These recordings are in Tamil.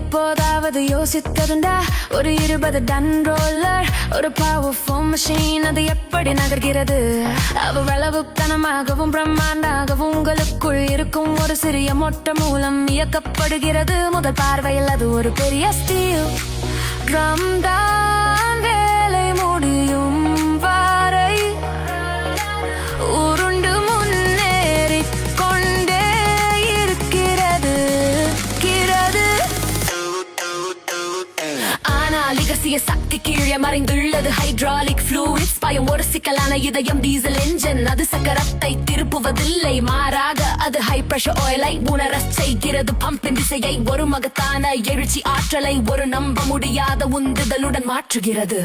எப்போதாவது யோசித்ததுண்டா? ஒரு 20 டன் ரோலர், ஒரு பவர்ஃபுல் மெஷின், அது எப்படி நகர்கிறது? அவ்வளவு கனமாகவும் பிரம்மாண்டாகவும் உங்களுக்குள் இருக்கும் ஒரு சிறிய மொட்டை மூலம் இயக்கப்படுகிறது. முதல் பார்வையில் அது ஒரு பெரிய ஸ்டீல் ட்ரம் தான். வேலை முடியும் வரை உருண்டு முன்னேறி கொண்டே இருக்கிறது. ஆனால் இரகசிய சக்தி கீழே மறைந்துள்ளது. ஹைட்ராலிக் ஃப்ளூயிட்ஸ் பயம் ஒரு சிக்கலான இதயம். டீசல் என்ஜின் அது சக்கரத்தை திருப்புவதில்லை, மாறாக அது ஹை பிரஷர் ஆயிலை உணரச் செய்கிறது. பம்பின் திசையை ஒரு மகத்தான எழுச்சி ஆற்றலை ஒரு நம்ப முடியாத உந்துதலுடன் மாற்றுகிறது.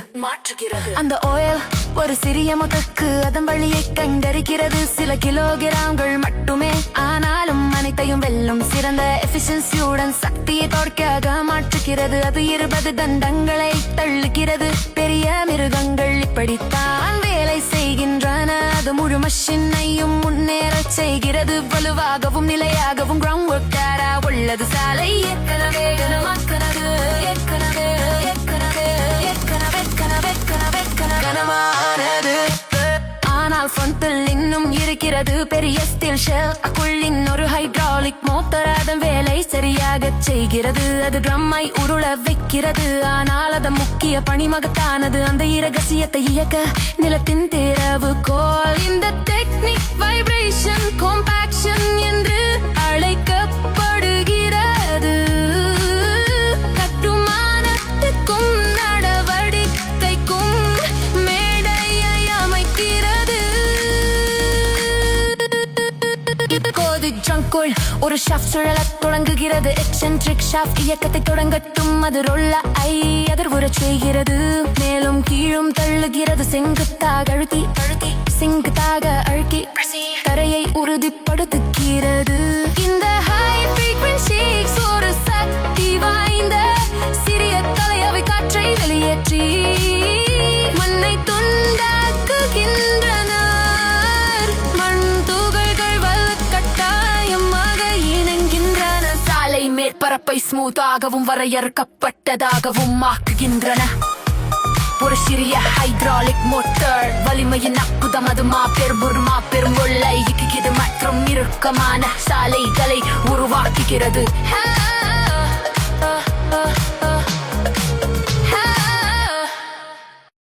அந்த ஆயில் ஒரு சிறிய முத்துக்கு அதன் வழியை கண்டறிகிறது. சில கிலோகிராம்கள் மட்டுமே, ஆனாலும் அனைத்தையும் வெல்லும் சிறந்த எஃபிஷியன்சியுடன் சக்தியை தொடர்க்காக மாற்றுகிறது. அது 20 தண்டங்களை தள்ளுகிறது. பெரிய மிருகங்கள் இப்படித்தான் வேலை செய்கின்றன. அது முழு மஷினையும் முன்னேறச் செய்கிறது. வலுவாகவும் நிலையாகவும் கிரவுண்ட் ஒர்க்காரா உள்ளது. சாலை ஏற்கனவே கனமானது. ஆனால் ஃப்ரண்டில் இன்னும் இருக்கிறது பெரிய ஸ்டீல் ஷெல். அக்குள் இன்னொரு ஹைட்ராலிக் மோட்டார் அதன் வேலை சரியாக செய்கிறது. அது ட்ரம்மை உருள வைக்கிறது. ஆனால் அதன் முக்கிய பணிமகத்தானது அந்த இரகசியத்தை இயக்க நிலத்தின் தேரவு கோல். இந்த டெக்னிக் வைப்ரேஷன் காம்பாக்ஷன் என்று அழைக்கப்படுகிறது. கட்டுமானத்துக்கும் நடவடிக்கைக்கும் மேடையை அமைக்கிறது. இப்போது ஜங்குள் ஒரு ஷாஃப்ட் சுழலத் தொடங்குகிறது. எக்ஸென்ட்ரிக் ஷாஃப்ட் இயக்கத்தை தொடங்கட்டும். அது ரோல்ல அதிர்வுறச் செய்கிறது. மேலும் கீழும் தள்ளுகிறது. செங்குத்தாக அழுத்தி தரையை உறுதிப்படுத்துகிறது. இந்த ஹை ஃப்ரீக்வென்சிஸ் ஒரு சக்தி வாய்ந்த சிறிய தலையவை காற்றை வெளியேற்றி மண்ணை துண்டாக்குகின்றனர். மண் துகள்கள் வலுக்கட்டாயமாக இணங்கின்றன. சாலை மேற்பரப்பை ஸ்மூத்தாகவும் வரையறுக்கப்பட்டதாகவும் ஆக்குகின்றன. ஒரு சிறிய ஹைட்ராலிக் மோட்டார் வலிமையின் அற்புதம். அது மாபெரும் உள்ளை இயக்குகிறது மற்றும் இறுக்கமான சாலைகளை உருவாக்குகிறது.